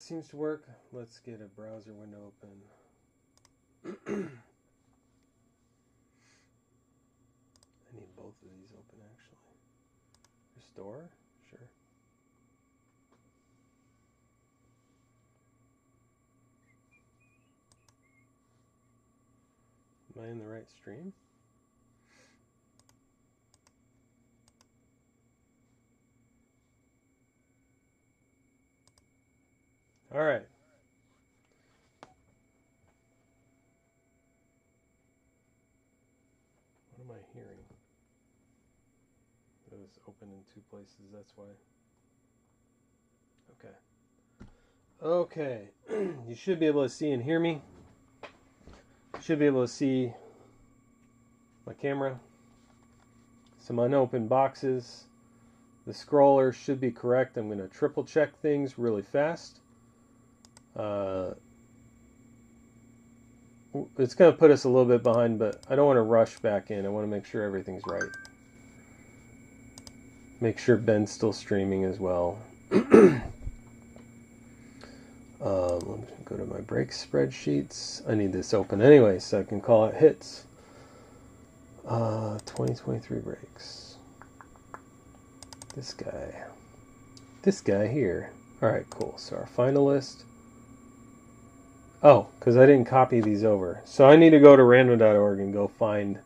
Seems to work. Let's get a browser window open. I need both of these open actually. Restore? Sure. Am I in the right stream? All right. What am I hearing? It was open in two places, that's why. Okay. Okay. You should be able to see and hear me. You should be able to see my camera. Some unopened boxes. The scroller should be correct. I'm going to triple check things really fast. It's going to put us a little bit behind, but I don't want to rush back in. I want to make sure everything's right. Make sure Ben's still streaming as well. Let me go to my break spreadsheets. I need this open anyway, so I can call it hits. 2023 breaks. This guy here. All right, cool. So our finalist. Oh, because I didn't copy these over. So I need to go to random.org and go find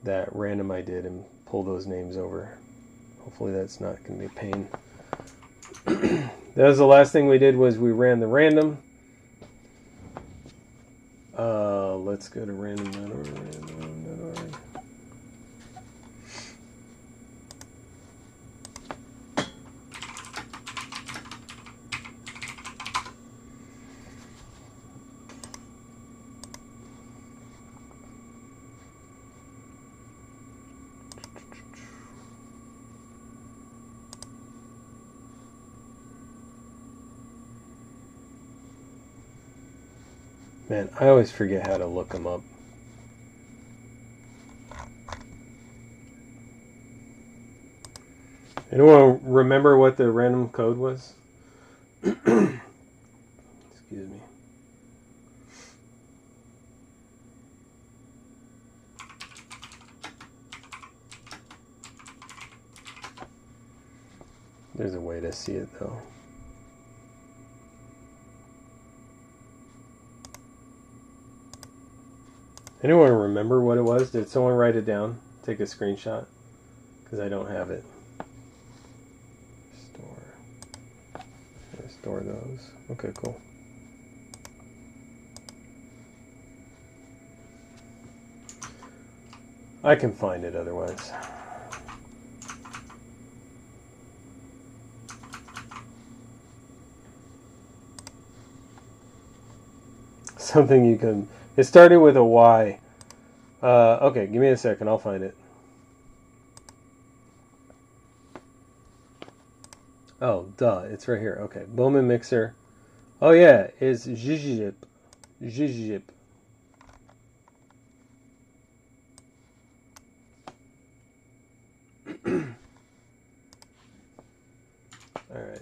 that random I did and pull those names over. Hopefully that's not going to be a pain. That was the last thing we did, was we ran the random. Let's go to random.org. Man, I always forget how to look them up. Anyone remember what the random code was? Excuse me. There's a way to see it though. Anyone remember what it was? Did someone write it down? Take a screenshot? Because I don't have it. Restore those. Okay, cool. I can find it otherwise. Something you can... It started with a Y. Okay, give me a second. I'll find it. Oh, duh. It's right here. Okay. Bowman mixer. Oh, yeah. It's Zhizhip. Zhizhip. All right.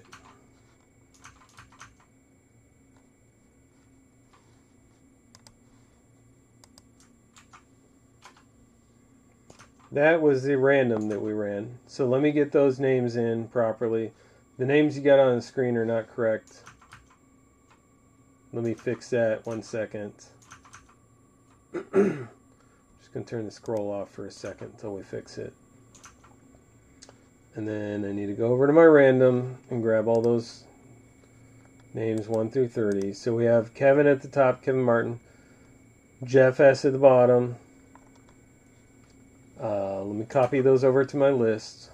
That was the random that we ran. So let me get those names in properly. The names you got on the screen are not correct. Let me fix that 1 second. Just going to turn the scroll off for a second until we fix it. And then I need to go over to my random and grab all those names 1 through 30. So we have Kevin at the top, Kevin Martin. Jeff S at the bottom. Let me copy those over to my list.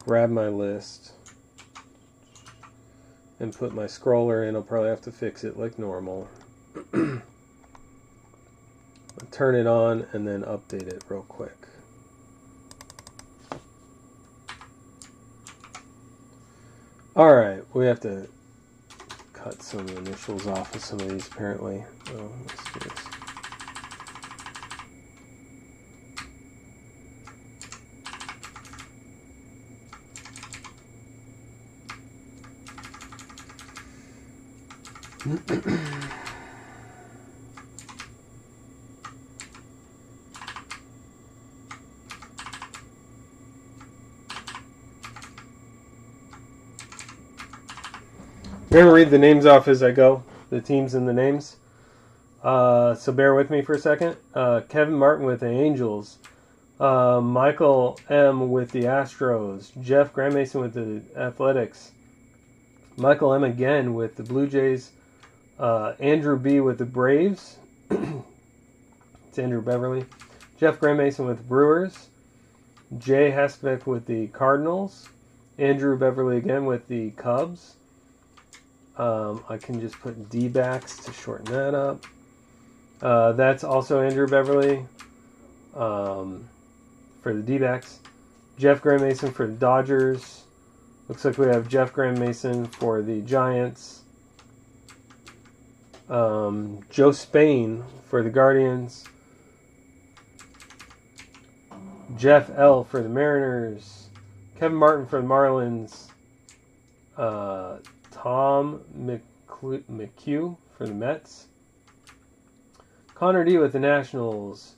Grab my list. And put my scroller in. I'll probably have to fix it like normal. Turn it on and then update it real quick. Alright, we have to cut some initials off of some of these apparently. Oh, let's do this. I'm going to read the names off as I go, the teams and the names. So bear with me for a second. Kevin Martin with the Angels. Michael M. with the Astros. Jeff Grandmason with the Athletics. Michael M. again with the Blue Jays. Andrew B. with the Braves. It's Andrew Beverly. Jeff Grandmason with the Brewers. Jay Hespeck with the Cardinals. Andrew Beverly again with the Cubs. I can just put D-backs to shorten that up. That's also Andrew Beverly for the D-backs. Jeff Grandmason for the Dodgers. Looks like we have Jeff Grandmason for the Giants. Joe Spain for the Guardians. Jeff L. for the Mariners. Kevin Martin for the Marlins. Tom McHugh for the Mets. Connor D. with the Nationals.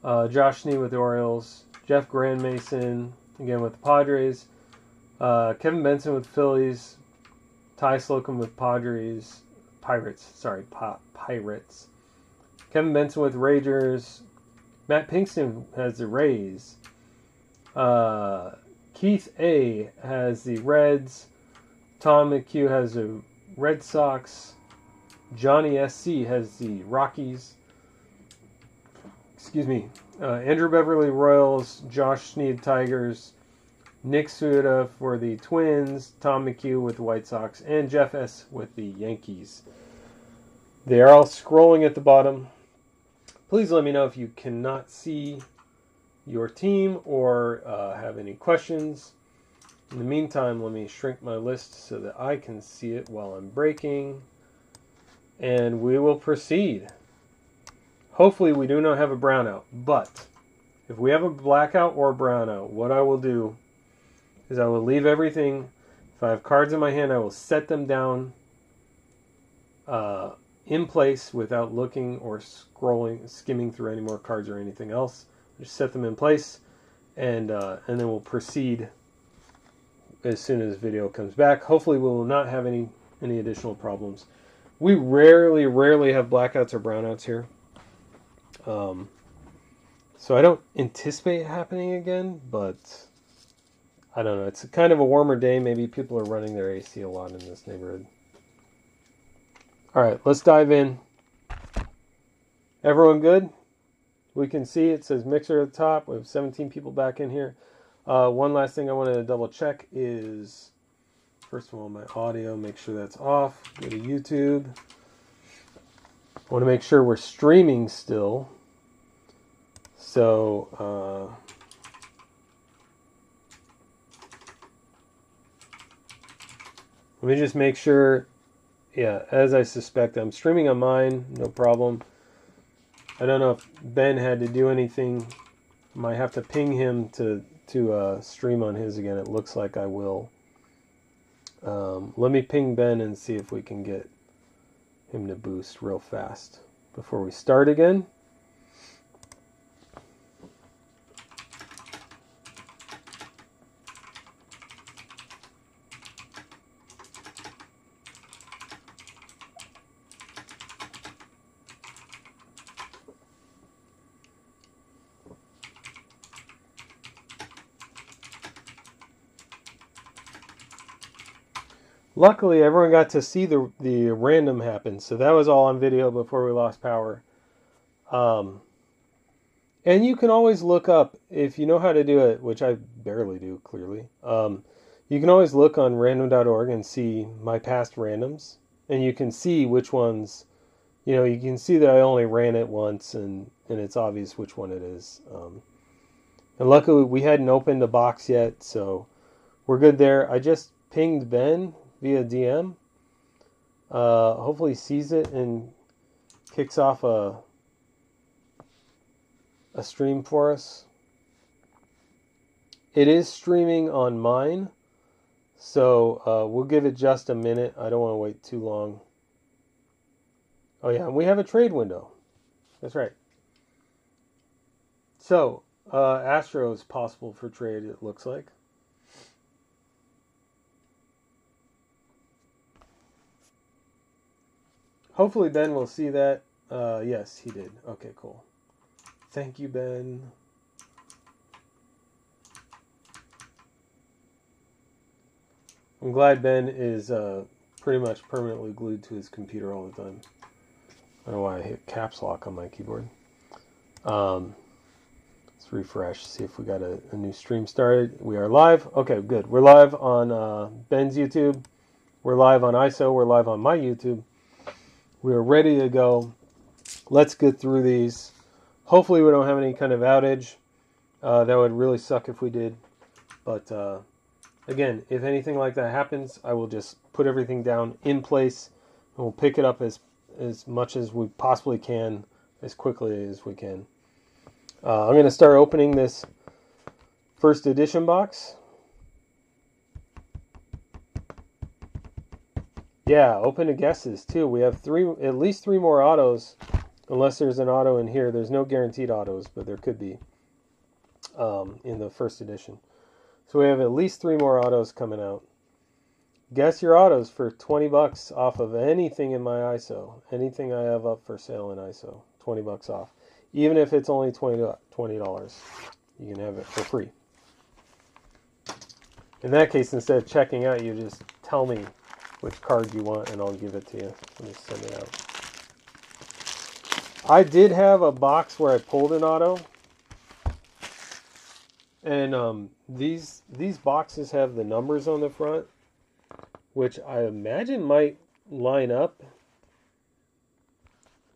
Josh Snee with the Orioles. Jeff Grandmason again with the Padres. Kevin Benson with the Phillies. Ty Slocum with Pirates. Pirates. Kevin Benson with the Rangers. Matt Pinkston has the Rays. Keith A. has the Reds. Tom McHugh has the Red Sox. Johnny SC has the Rockies. Excuse me. Andrew Beverly Royals. Josh Sneed Tigers. Nick Suda for the Twins. Tom McHugh with the White Sox. And Jeff S. with the Yankees. They are all scrolling at the bottom. Please let me know if you cannot see your team or have any questions. In the meantime, let me shrink my list so that I can see it while I'm breaking. And we will proceed. Hopefully we do not have a brownout. But if we have a blackout or a brownout, what I will do is I will leave everything. If I have cards in my hand, I will set them down in place without looking or skimming through any more cards or anything else. Just set them in place, and then we'll proceed as soon as the video comes back. Hopefully we will not have any additional problems. We rarely have blackouts or brownouts here. So I don't anticipate it happening again, but I don't know. It's kind of a warmer day. Maybe people are running their AC a lot in this neighborhood. All right, let's dive in. Everyone good? We can see it says mixer at the top. We have 17 people back in here. One last thing I wanted to double check is, first of all, my audio, make sure that's off. Go to YouTube. I want to make sure we're streaming still. So, let me just make sure. Yeah, as I suspect, I'm streaming on mine, no problem. I don't know if Ben had to do anything. Might have to ping him to stream on his again. It looks like I will. Let me ping Ben and see if we can get him to boost real fast before we start again. Luckily, everyone got to see the random happen, so that was all on video before we lost power. And you can always look up, if you know how to do it, which I barely do, clearly. You can always look on random.org and see my past randoms, and you can see which ones, you can see that I only ran it once, and it's obvious which one it is. And luckily, we hadn't opened a box yet, so we're good there. I just pinged Ben via DM. Hopefully he sees it and kicks off a stream for us. It is streaming on mine, so we'll give it just a minute. I don't want to wait too long. Oh yeah, and we have a trade window. That's right. So, Astro is possible for trade, it looks like. Hopefully Ben will see that. Yes, he did. Okay, cool. Thank you, Ben. I'm glad Ben is pretty much permanently glued to his computer all the time. I don't know why I hit caps lock on my keyboard. Let's refresh, see if we got a new stream started. We are live. Okay, good. We're live on Ben's YouTube. We're live on ISO. We're live on my YouTube. We are ready to go. Let's get through these. Hopefully we don't have any kind of outage. That would really suck if we did. But again, if anything like that happens, I will just put everything down in place and we'll pick it up as much as we possibly can, as quickly as we can. I'm going to start opening this first edition box. Yeah, open to guesses too. We have at least three more autos, unless there's an auto in here. There's no guaranteed autos, but there could be in the first edition. So we have at least three more autos coming out. Guess your autos for 20 bucks off of anything in my ISO. Anything I have up for sale in ISO. 20 bucks off. Even if it's only $20. You can have it for free. In that case, instead of checking out, you just tell me which card you want and I'll give it to you. Let me send it out. I did have a box where I pulled an auto. And these boxes have the numbers on the front, which I imagine might line up.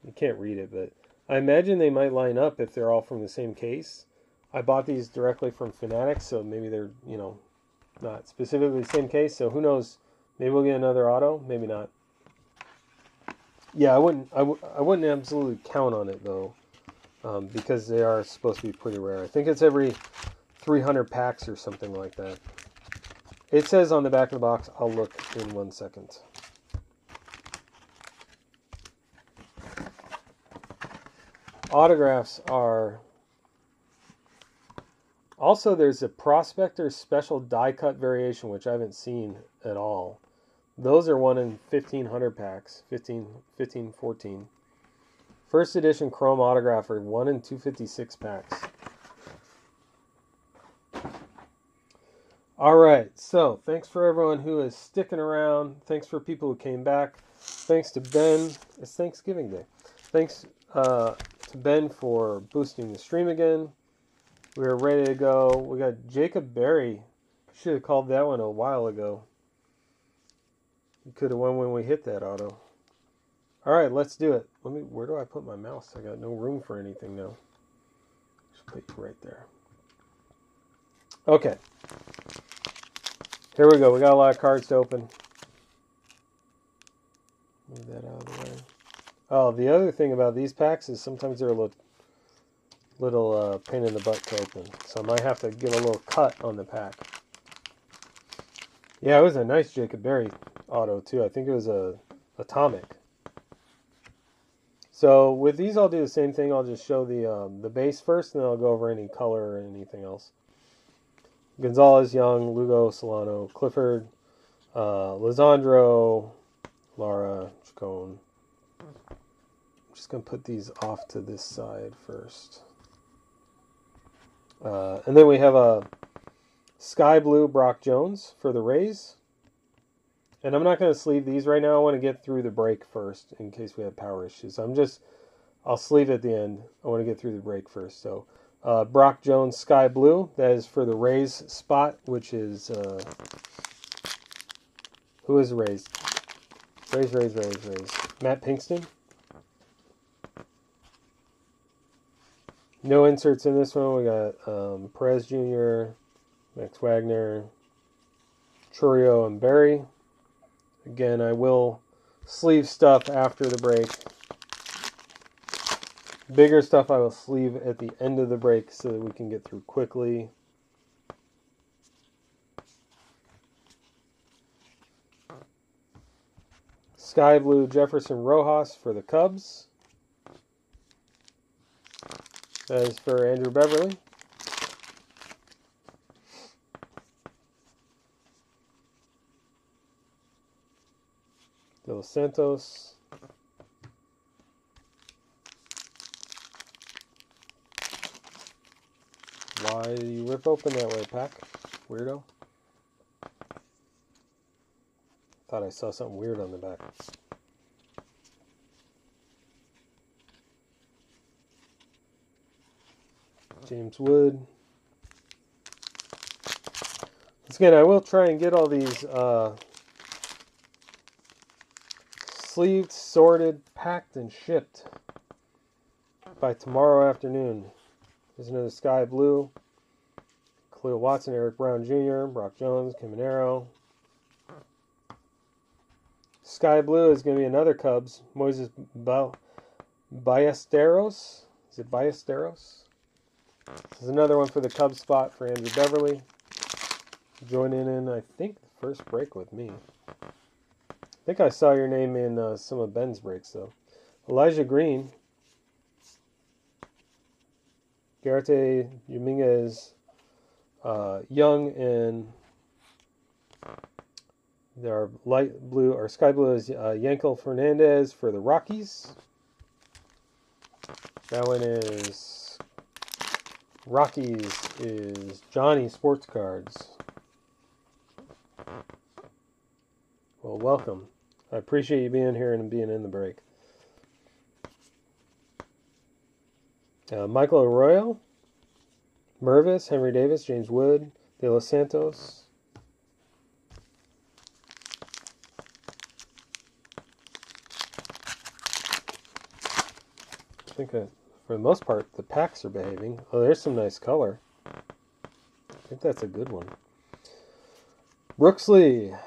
You can't read it, but I imagine they might line up if they're all from the same case. I bought these directly from Fanatics, so maybe they're, not specifically the same case. So who knows? Maybe we'll get another auto. Maybe not. Yeah, I wouldn't absolutely count on it though, because they are supposed to be pretty rare. I think it's every 300 packs or something like that. It says on the back of the box. I'll look in 1 second. Autographs are... Also, there's a Prospector Special die cut variation, which I haven't seen at all. Those are 1 in 1,500 packs. 15, 14. First edition Chrome autograph are 1 in 256 packs. All right, so thanks for everyone who is sticking around. Thanks for people who came back. Thanks to Ben. It's Thanksgiving Day. Thanks to Ben for boosting the stream again. We are ready to go. We got Jacob Berry. Should have called that one a while ago. You could have won when we hit that auto. All right, let's do it. Where do I put my mouse? I got no room for anything now. Just put you right there. Okay. Here we go. We got a lot of cards to open. Move that out of the way. Oh, the other thing about these packs is sometimes they're a little pain in the butt to open. So I might have to give a little cut on the pack. Yeah, it was a nice Jacob Berry auto too. I think it was a Atomic. So with these, I'll do the same thing. I'll just show the base first, and then I'll go over any color or anything else. Gonzalez, Young, Lugo, Solano, Clifford, Lisandro, Lara, Chacon. I'm just going to put these off to this side first. And then we have a Sky Blue Brock Jones for the Rays. And I'm not going to sleeve these right now. I want to get through the break first in case we have power issues. I'll sleeve at the end. I want to get through the break first. So Brock Jones Sky Blue. That is for the Rays spot, which is... who is Rays? Rays. Matt Pinkston. No inserts in this one. We got Perez Jr., Max Wagner, Churio, and Berry. Again, I will sleeve stuff after the break. Bigger stuff I will sleeve at the end of the break so that we can get through quickly. Sky Blue Jefferson Rojas for the Cubs. That is for Andrew Beverly. De Los Santos. Why do you rip open that way, Pack? Weirdo. Thought I saw something weird on the back. James Wood. Once again, I will try and get all these sleeved, sorted, packed, and shipped by tomorrow afternoon. There's another Sky Blue. Khalil Watson, Eric Brown Jr., Brock Jones, Caminero. Sky Blue is going to be another Cubs. Moises Ballesteros. Is it Ballesteros? This is another one for the Cubs spot for Andrew Beverly. Joining in, I think, the first break with me. I think I saw your name in some of Ben's breaks, though. Elijah Green. Garate Dominguez. Young and our light blue, or sky blue is Yankel Fernandez for the Rockies. That one is Rockies is Johnny Sports Cards. Well, welcome. I appreciate you being here and being in the break. Michael Arroyo, Mervis, Henry Davis, James Wood, De Los Santos. I think for the most part, the packs are behaving. Oh, there's some nice color. I think that's a good one. Brooksley,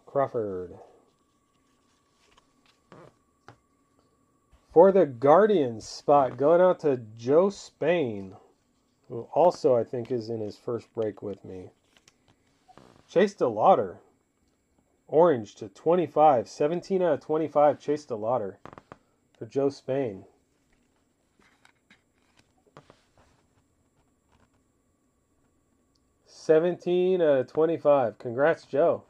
Crawford. For the Guardians spot, going out to Joe Spain, who also I think is in his first break with me. Chase DeLauder, orange to 25, 17 out of 25, Chase DeLauder for Joe Spain. $17 out of 25. Congrats, Joe.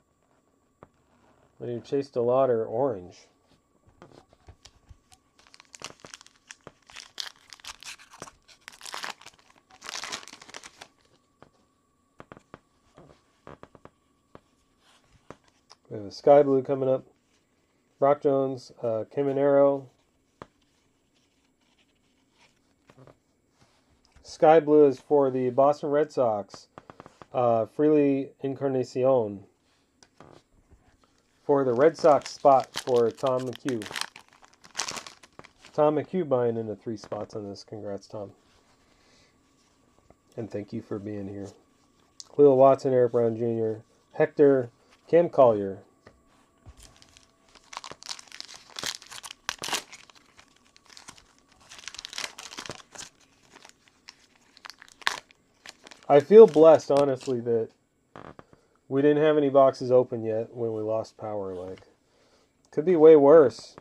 On your Chase DeLauder orange. We have a Sky Blue coming up. Brock Jones, Caminero. Sky Blue is for the Boston Red Sox. Freely Encarnacion. For the Red Sox spot for Tom McHugh. Tom McHugh buying into 3 spots on this. Congrats, Tom. And thank you for being here. Khalil Watson, Eric Brown Jr., Hector, Cam Collier. I feel blessed, honestly, that we didn't have any boxes open yet when we lost power. Like, could be way worse,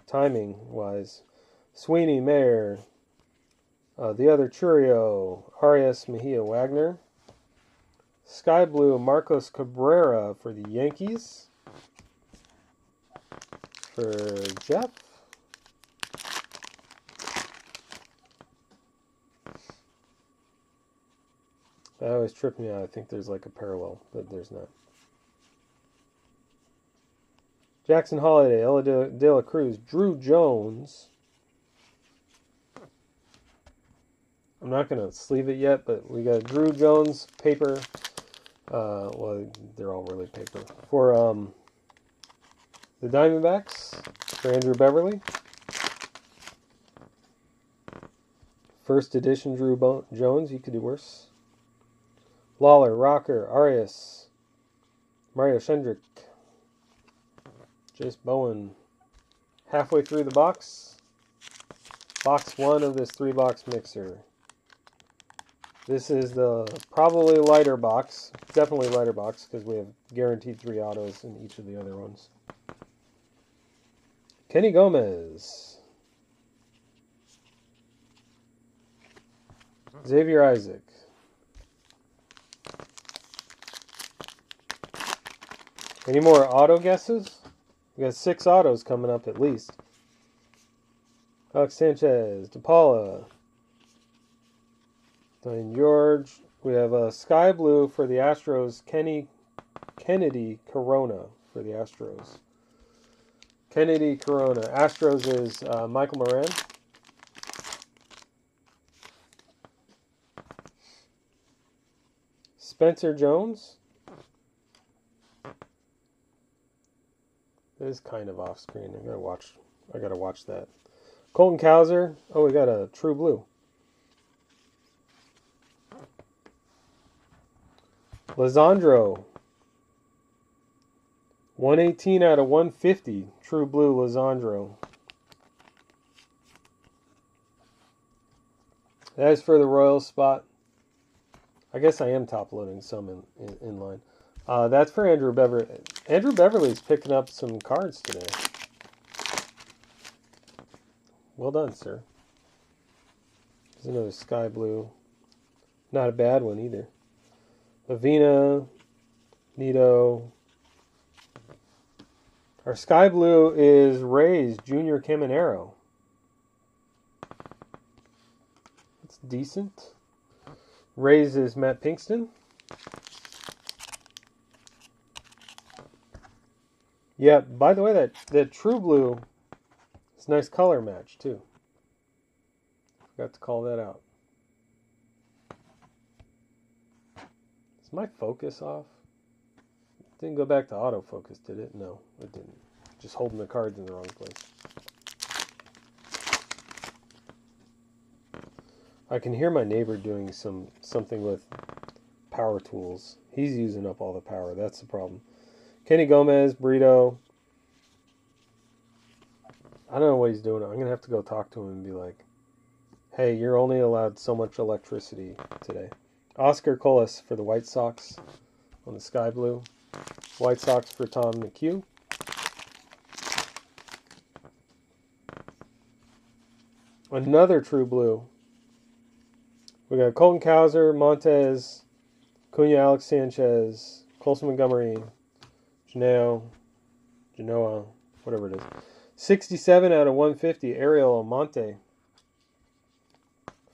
timing-wise. Sweeney, Mayer, the other Churio, Arias, Mejia, Wagner. Sky Blue, Marcos Cabrera for the Yankees. For Jeff. That always tripped me out. I think there's like a parallel, but there's not. Jackson Holiday, Ella De La Cruz, Drew Jones. I'm not going to sleeve it yet, but we got Drew Jones paper. Well, they're all really paper. For the Diamondbacks, for Andrew Beverly. First edition Drew Jones, you could do worse. Lawler, Rocker, Arias, Mario Shendrick, Jace Bowen. Halfway through the box. Box 1 of this 3-box mixer. This is the probably lighter box. Definitely lighter box because we have guaranteed 3 autos in each of the other ones. Kenny Gomez. Xavier Isaac. Any more auto guesses? We got 6 autos coming up at least. Alex Sanchez, DePaula, Dwayne George. We have a sky blue for the Astros. Kennedy Corona for the Astros. Kennedy Corona. Astros is Michael Moran. Spencer Jones. It is kind of off screen. I gotta watch that. Colton Cowser. Oh, we got a true blue. Lisandro. 118 out of 150. True blue Lisandro. That is for the Royals spot. I guess I am top loading some in line. That's for Andrew Beverly. Andrew Beverly's picking up some cards today. Well done, sir. There's another sky blue. Not a bad one either. Avina, Nito. Our sky blue is Rays Junior Caminero. That's decent. Rays is Matt Pinkston. Yeah, by the way, that true blue is a nice color match too. Forgot to call that out. Is my focus off? Didn't go back to autofocus, did it? No, it didn't. Just holding the cards in the wrong place. I can hear my neighbor doing something with power tools. He's using up all the power. That's the problem. Kenny Gomez, Burrito. I don't know what he's doing. I'm going to have to go talk to him and be like, hey, you're only allowed so much electricity today. Oscar Colas for the White Sox on the sky blue. White Sox for Tom McHugh. Another true blue. We got Colton Cowser, Montez, Cunha, Alex Sanchez, Colson Montgomery, Genoa, whatever it is. 67 out of 150, Ariel Almonte.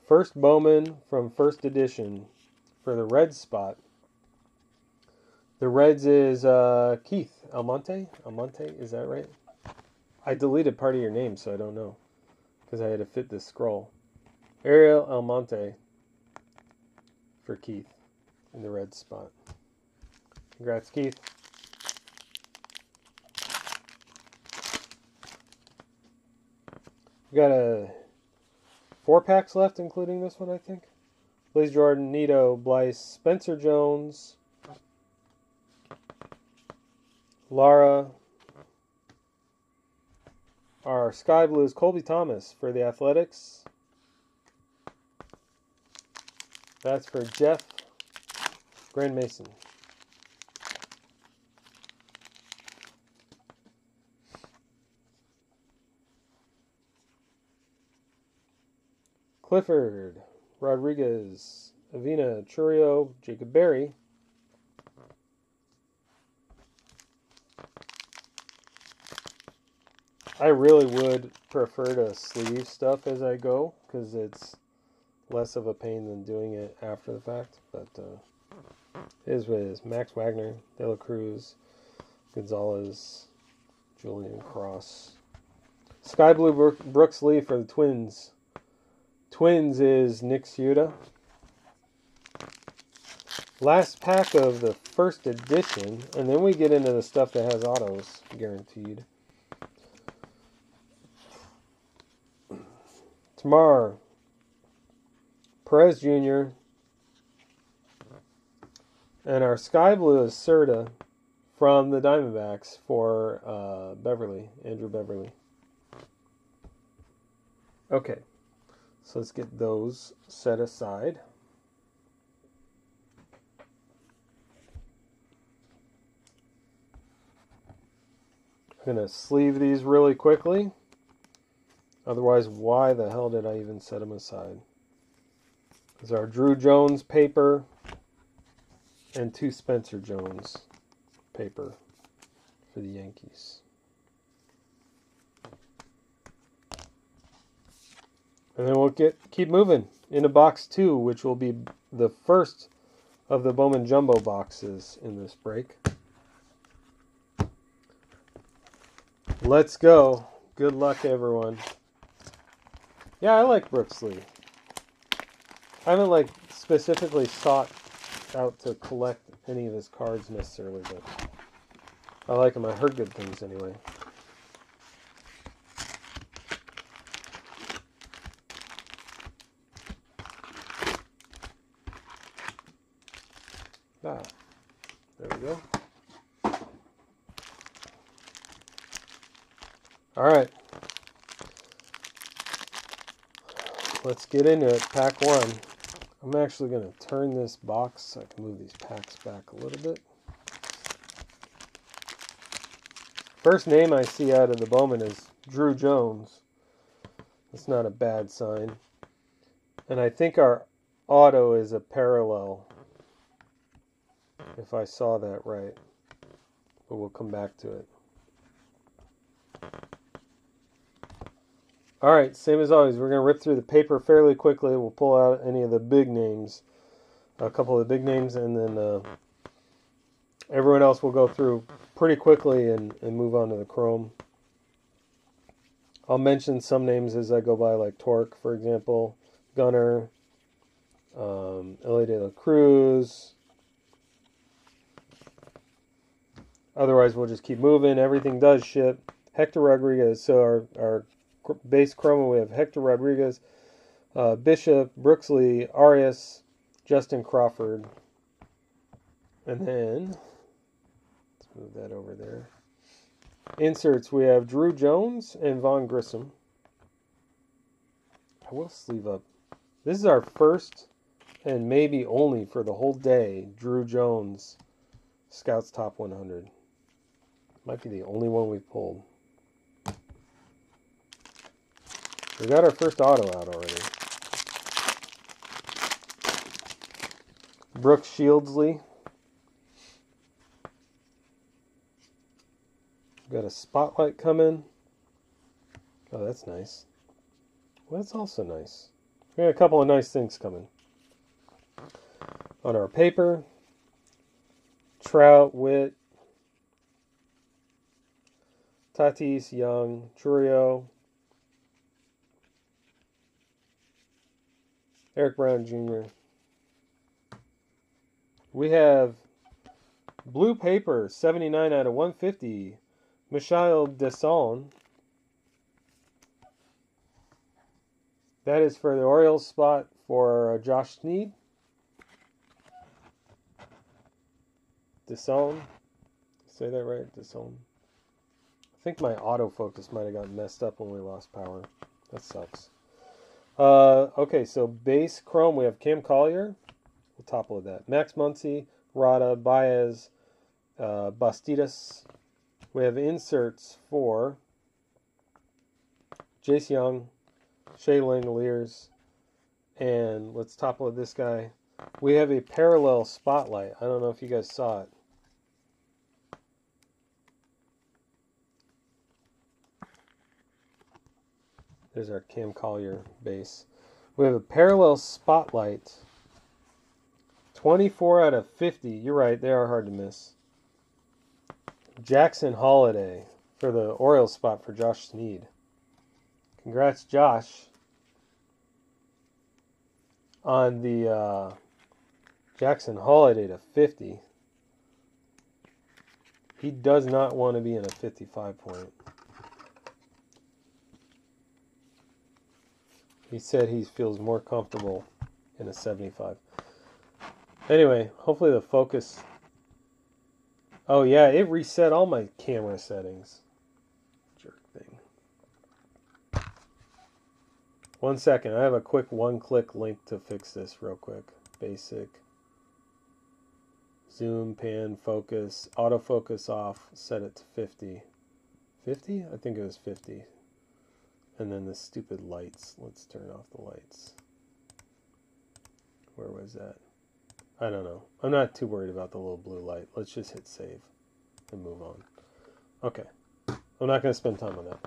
First Bowman from first edition for the Reds spot. The Reds is Keith Almonte. Almonte, is that right? I deleted part of your name, so I don't know. Because I had to fit this scroll. Ariel Almonte for Keith in the Reds spot. Congrats, Keith. We got 4 packs left, including this one, I think. Blaze Jordan, Nito, Blyce, Spencer Jones, Lara. Our sky blue is Colby Thomas for the Athletics. That's for Jeff Grand Mason. Clifford, Rodriguez, Avina, Churio, Jacob Berry. I really would prefer to sleeve stuff as I go because it's less of a pain than doing it after the fact. But it is what it is. Max Wagner, De La Cruz, Gonzalez, Julian Cross. Sky Blue Brooks Lee for the Twins. Twins is Nick Ciuta. Last pack of the first edition, and then we get into the stuff that has autos guaranteed. Tamar, Perez Jr., and our sky blue is Serta from the Diamondbacks for Beverly, Andrew Beverly. Okay, so let's get those set aside. I'm going to sleeve these really quickly. Otherwise, why the hell did I even set them aside? There's our Drew Jones paper and 2 Spencer Jones paper for the Yankees. And then we'll keep moving into box 2, which will be the first of the Bowman Jumbo boxes in this break. Let's go. Good luck, everyone. Yeah, I like Brooks Lee. I haven't specifically sought out to collect any of his cards necessarily, but I like him. I heard good things anyway. Ah, there we go. All right. Let's get into it. Pack 1. I'm actually going to turn this box so I can move these packs back a little bit. First name I see out of the Bowman is Drew Jones. That's not a bad sign. And I think our auto is a parallel, if I saw that right. But we'll come back to it. Alright, same as always, we're going to rip through the paper fairly quickly. We'll pull out any of the big names, a couple of the big names, and then everyone else will go through pretty quickly and move on to the Chrome. I'll mention some names as I go by, like Torque, for example, Gunner, Ellie De La Cruz. Otherwise, we'll just keep moving. Everything does ship. Hector Rodriguez, so our base Chroma, we have Hector Rodriguez, Bishop, Brooks Lee, Arias, Justin Crawford. And then, let's move that over there. Inserts, we have Drew Jones and Vaughn Grissom. I will sleeve up. This is our first and maybe only for the whole day Drew Jones Scouts Top 100. Might be the only one we've pulled. We got our first auto out already. Brooks Shieldsley. Got a spotlight coming. Oh, that's nice. Well, that's also nice. We got a couple of nice things coming. On our paper, Trout, Witt, Tatis, Young, Churio, Eric Brown Jr. We have blue paper, 79 out of 150, Michael Desson. That is for the Orioles spot for Josh Sneed. Desson. Say that right? Desson. I think my autofocus might have gotten messed up when we lost power. That sucks. Okay, so base Chrome, we have Cam Collier. We'll topload that. Max Muncy, Rada, Baez, Bastidas. We have inserts for Jace Young, Shea Langoliers, and let's topload this guy. We have a parallel spotlight. I don't know if you guys saw it. There's our Cam Collier base. We have a parallel spotlight. 24 out of 50. You're right, they are hard to miss. Jackson Holiday for the Orioles spot for Josh Sneed. Congrats, Josh, on the Jackson Holiday to 50. He does not want to be in a 55 point. He said he feels more comfortable in a 75. Anyway, hopefully the focus... Oh yeah, it reset all my camera settings. Jerk thing. 1 second, I have a quick one-click link to fix this real quick. Basic. Zoom, pan, focus, autofocus off, set it to 50. 50? I think it was 50. And then the stupid lights. Let's turn off the lights. Where was that? I don't know. I'm not too worried about the little blue light. Let's just hit save and move on. Okay. I'm not going to spend time on that.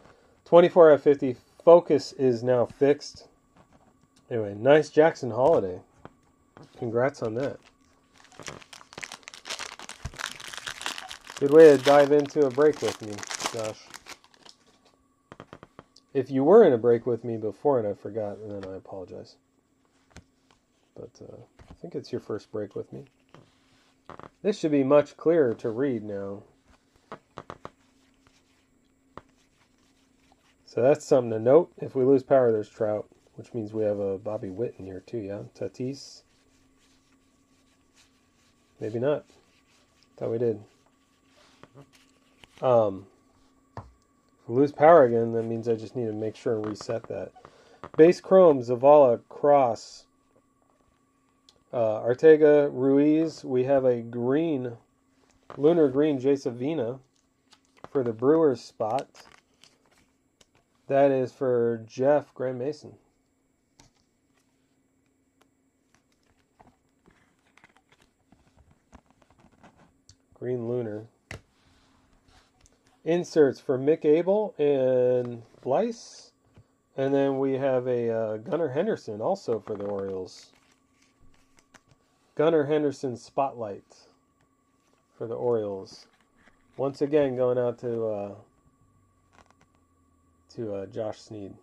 24 out of 50. Focus is now fixed. Anyway, nice Jackson Holiday. Congrats on that. Good way to dive into a break with me, Josh. If you were in a break with me before and I forgot, then I apologize. But I think it's your first break with me. This should be much clearer to read now. So that's something to note. If we lose power, there's Trout, which means we have a Bobby Witt in here too, yeah? Tatis. Maybe not. Thought we did. If we lose power again, that means I just need to make sure and reset that. Base Chrome, Zavala, Cross, Ortega, Ruiz. We have a green, lunar green Jasavina for the Brewers spot. That is for Jeff Grand Mason. Green lunar. Inserts for Mick Abel and Blyce. And then we have a Gunnar Henderson also for the Orioles. Gunnar Henderson Spotlight for the Orioles. Once again, going out to Josh Sneed.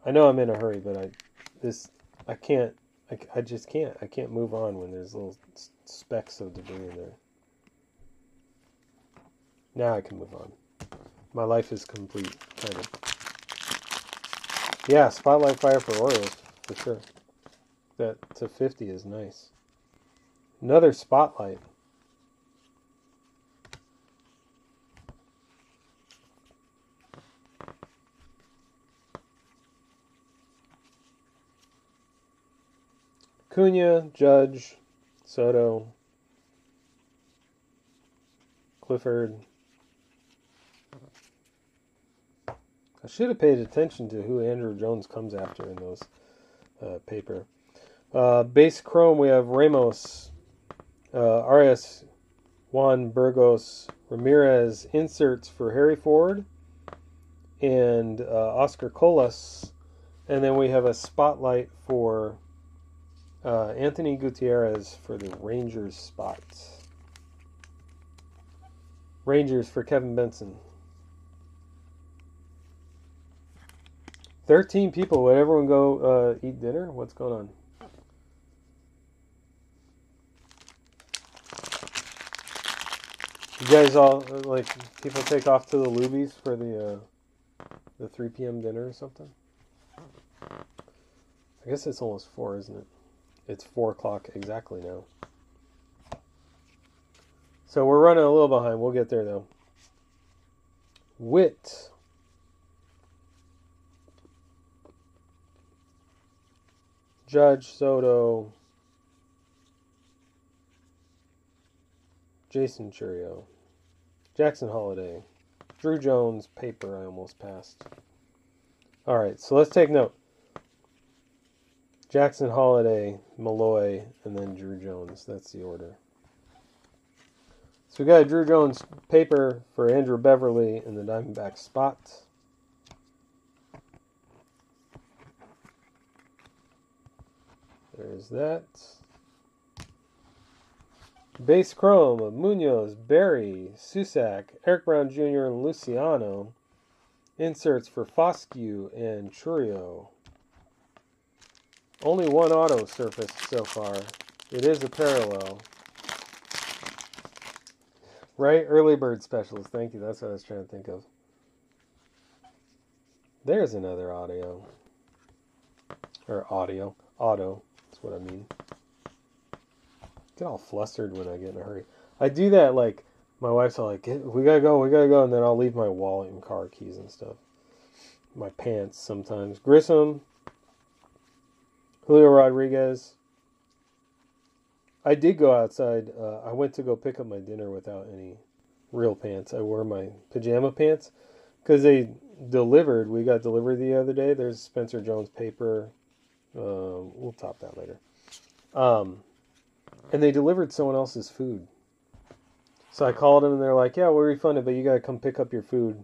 I know I'm in a hurry, but I just can't. I can't move on when there's little specks of debris in there. Now I can move on. My life is complete, kind of. Yeah, Spotlight Fire for Orioles, for sure. That to 50 is nice. Another Spotlight. Cunha, Judge, Soto, Clifford. I should have paid attention to who Andrew Jones comes after in those paper. Base Chrome, we have Ramos, Arias, Juan Burgos, Ramirez. Inserts for Harry Ford and Oscar Colas. And then we have a Spotlight for Anthony Gutierrez for the Rangers spot. Rangers for Kevin Benson. 13 people. Would everyone go eat dinner? What's going on? You guys all, like, people take off to the Lubies for the 3 p.m. dinner or something? I guess it's almost 4, isn't it? It's 4 o'clock exactly now. So we're running a little behind. We'll get there, though. Witt. Judge, Soto. Jason Churio. Jackson Holiday. Drew Jones. Paper I almost passed. All right, so let's take note. Jackson Holiday, Malloy, and then Drew Jones. That's the order. So we got a Drew Jones paper for Andrew Beverly in the Diamondback spot. There's that. Base Chrome of Munoz, Berry, Susak, Eric Brown Jr., and Luciano. Inserts for Foscue and Churio. Only one auto surfaced so far. It is a parallel. Right? Early bird specials. Thank you. That's what I was trying to think of. There's another audio. Or audio. Auto. That's what I mean. Get all flustered when I get in a hurry. I do that, like, my wife's all like, we gotta go, and then I'll leave my wallet and car keys and stuff. My pants sometimes. Grissom. Julio Rodriguez. I did go outside. I went to go pick up my dinner without any real pants. I wore my pajama pants because they delivered. We got delivered the other day. There's Spencer Jones paper. We'll top that later. And they delivered someone else's food. So I called them and they're like, yeah, we'll refund it, but you got to come pick up your food.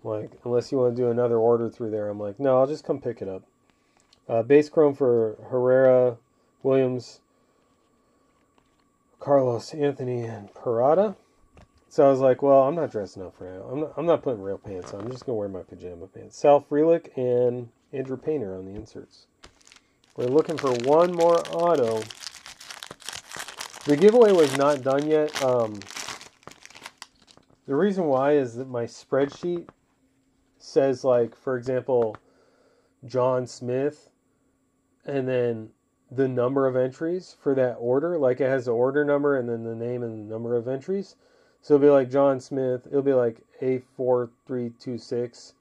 Like, unless you want to do another order through there. I'm like, no, I'll just come pick it up. Base chrome for Herrera, Williams, Carlos, Anthony, and Parada. So I was like, well, I'm not dressing up for that. I'm not putting real pants on. I'm just going to wear my pajama pants. Sal Frelick and Andrew Painter on the inserts. We're looking for one more auto. The giveaway was not done yet. The reason why is that my spreadsheet says, like, for example, John Smith, and then the number of entries for that order. Like, it has the order number and then the name and the number of entries. So it'll be like John Smith. It'll be like A4326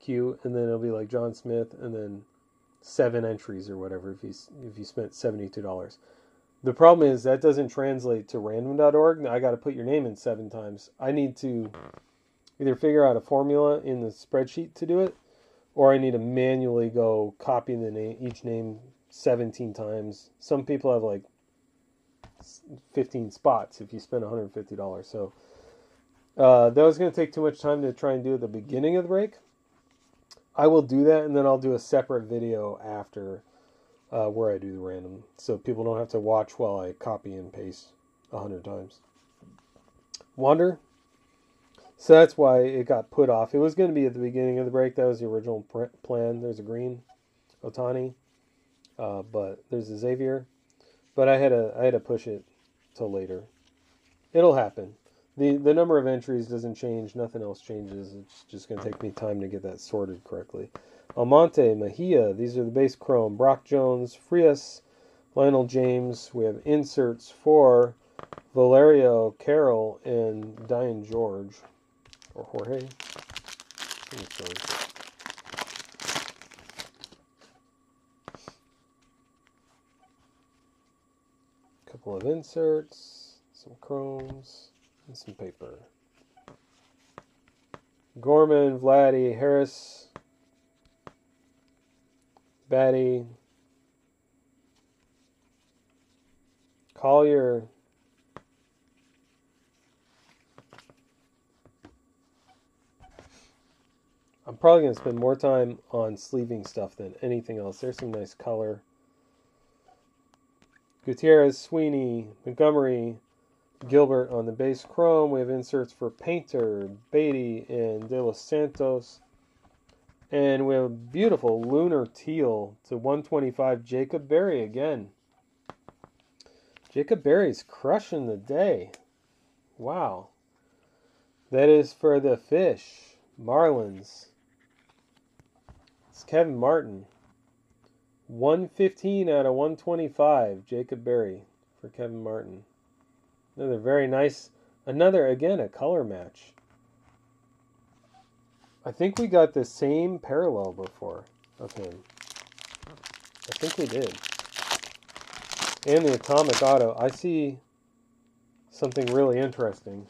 Q, and then it'll be like John Smith, and then 7 entries or whatever if you spent $72. The problem is that doesn't translate to random.org. I got to put your name in 7 times. I need to either figure out a formula in the spreadsheet to do it, or I need to manually go copy the name, each name 17 times. Some people have like 15 spots if you spend $150. So that was going to take too much time to try and do at the beginning of the break. I will do that, and then I'll do a separate video after where I do the random, so people don't have to watch while I copy and paste 100 times. Wander. So that's why it got put off. It was going to be at the beginning of the break. That was the original plan. There's a green Otani, but there's a Xavier. But I had to push it till later. It'll happen. The number of entries doesn't change. Nothing else changes. It's just going to take me time to get that sorted correctly. Almonte, Mejia. These are the base chrome. Brock Jones, Frias, Lionel James. We have inserts for Valerio, Carroll, and Diane George. Or Jorge. Couple of inserts, some chromes, and some paper. Gorman, Vladdy, Harris, Batty, Collier, I'm probably going to spend more time on sleeving stuff than anything else. There's some nice color. Gutierrez, Sweeney, Montgomery, Gilbert on the base chrome. We have inserts for Painter, Beatty, and De Los Santos. And we have a beautiful lunar teal to 125 Jacob Berry again. Jacob Berry's crushing the day. Wow. That is for the Fish, Marlins. It's Kevin Martin. 115 out of 125, Jacob Berry for Kevin Martin. Another very nice, again, a color match. I think we got the same parallel before of him. I think we did. And the Atomic Auto. I see something really interesting.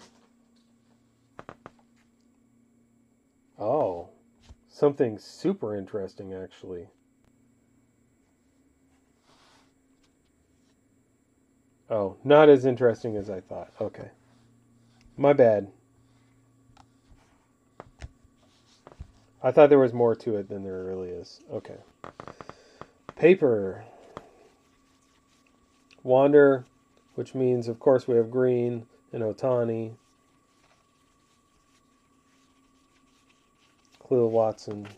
Oh, something super interesting, actually. Oh, not as interesting as I thought. Okay. My bad. I thought there was more to it than there really is. Okay. Paper. Wander, which means, of course, we have Green and Otani. Cleo Watson.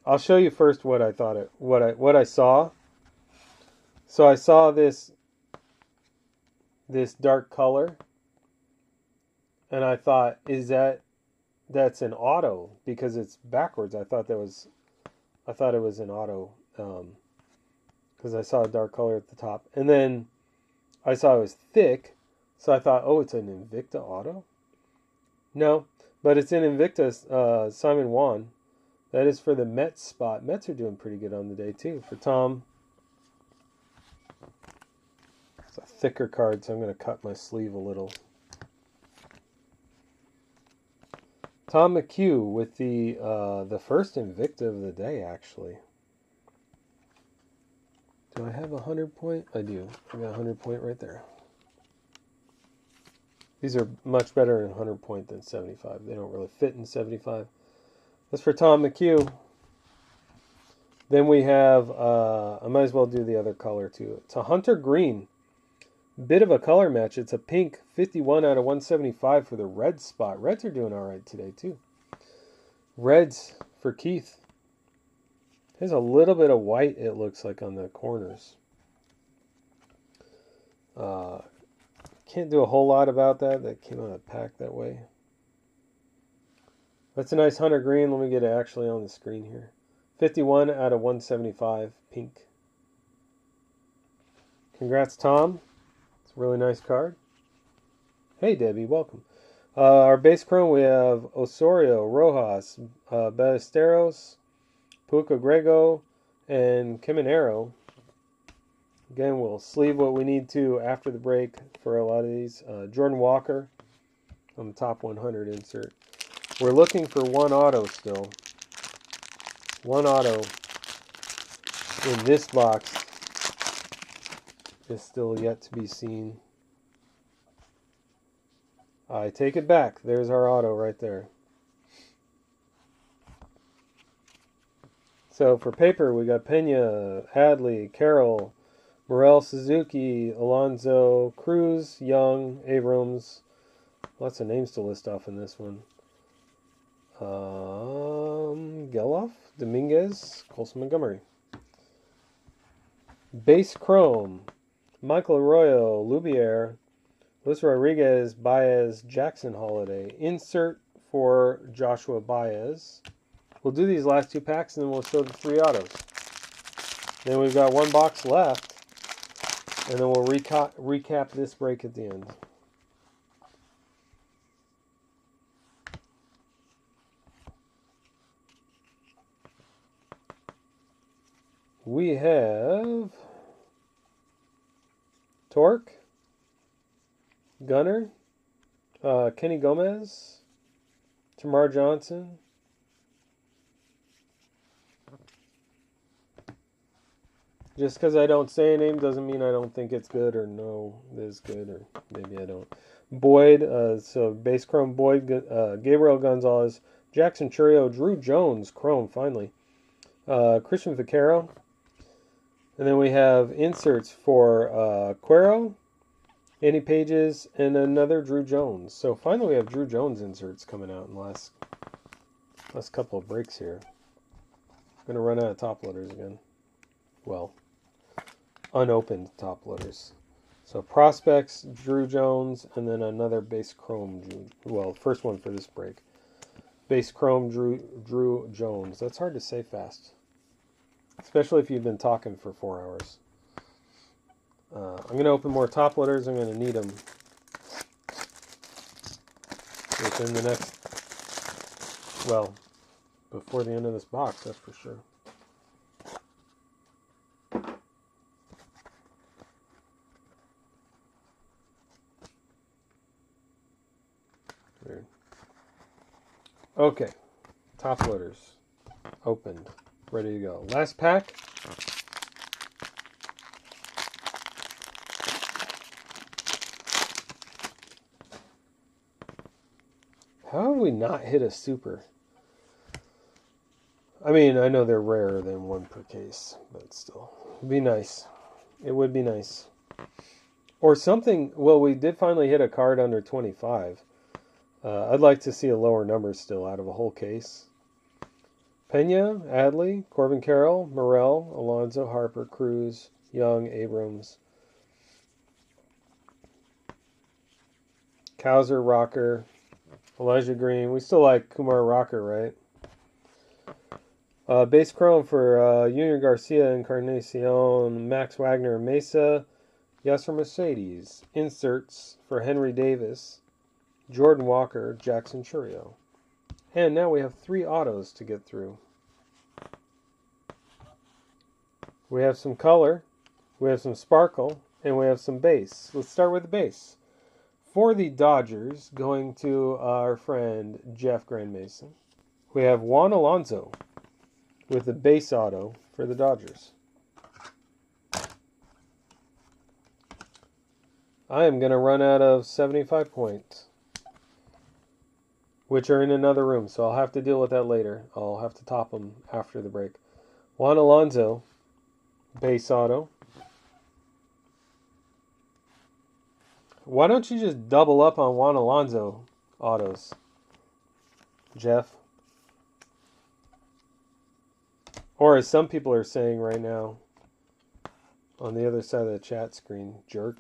I'll show you first what I thought what I saw. So I saw this dark color, and I thought, that's an auto because it's backwards. I thought it was an auto because I saw a dark color at the top, and then I saw it was thick, so I thought, oh, it's an Invicta auto. No, but it's an Invicta Simon Wan. That is for the Mets spot. Mets are doing pretty good on the day, too. For Tom. It's a thicker card, so I'm going to cut my sleeve a little. Tom McHugh with the first Invicta of the day, actually. Do I have a 100-point? I do. I got a 100-point right there. These are much better in 100-point than 75. They don't really fit in 75. That's for Tom McHugh. Then we have, I might as well do the other color too. It's a Hunter Green. Bit of a color match. It's a pink, 51 out of 175 for the red spot. Reds are doing all right today too. Reds for Keith. There's a little bit of white, it looks like, on the corners. Can't do a whole lot about that. That came out of the pack that way. That's a nice Hunter Green. Let me get it actually on the screen here. 51 out of 175, pink. Congrats, Tom. It's a really nice card. Hey, Debbie, welcome. Our base chrome, we have Osorio, Rojas, Ballesteros, Puca Grego, and Caminero. Again, we'll sleeve what we need to after the break for a lot of these. Jordan Walker on the top 100 insert. We're looking for one auto still. One auto in this box is still yet to be seen. I take it back. There's our auto right there. So for paper, we got Pena, Hadley, Carroll, Morel, Suzuki, Alonso, Cruz, Young, Abrams. Lots of names to list off in this one. Geloff, Dominguez, Colson Montgomery. Base Chrome, Michael Arroyo, Lubier, Luis Rodriguez, Baez, Jackson Holiday. Insert for Joshua Baez. We'll do these last two packs and then we'll show the three autos. Then we've got one box left and then we'll recap this break at the end. We have Torque, Gunner, Kenny Gomez, Tamar Johnson, just because I don't say a name doesn't mean I don't think it's good or no, it is good, or maybe I don't. Boyd, so base chrome Boyd, Gabriel Gonzalez, Jackson Churio, Drew Jones, chrome finally, Christian Vaquero. And then we have inserts for Cuero, Andy Pages, and another Drew Jones. So finally we have Drew Jones inserts coming out in the last couple of breaks here. I'm going to run out of top loaders again. Well, unopened top loaders. So prospects, Drew Jones, and then another base chrome Drew. Well, first one for this break. Base chrome Drew Jones. That's hard to say fast. Especially if you've been talking for 4 hours. I'm going to open more top loaders. I'm going to need them within the next, well, before the end of this box, that's for sure. Weird. Okay, top loaders opened. Ready to go. Last pack. How have we not hit a super? I mean, I know they're rarer than one per case, but still. It'd be nice. It would be nice. Or something. Well, we did finally hit a card under 25. I'd like to see a lower number still out of a whole case. Pena, Adley, Corbin Carroll, Morel, Alonso, Harper, Cruz, Young, Abrams, Cowser, Rocker, Elijah Green. We still like Kumar Rocker, right? Base chrome for Junior Garcia, Encarnacion, Max Wagner, Mesa, Yasser Mercedes. Inserts for Henry Davis, Jordan Walker, Jackson Churio. And now we have 3 autos to get through. We have some color, we have some sparkle, and we have some base. Let's start with the base. For the Dodgers, going to our friend Jeff Grandmason, we have Juan Alonso with the base auto for the Dodgers. I am going to run out of 75 points, which are in another room, so I'll have to deal with that later. I'll have to top them after the break. Juan Alonso, base auto. Why don't you just double up on Juan Alonso autos, Jeff? Or as some people are saying right now on the other side of the chat screen, jerk.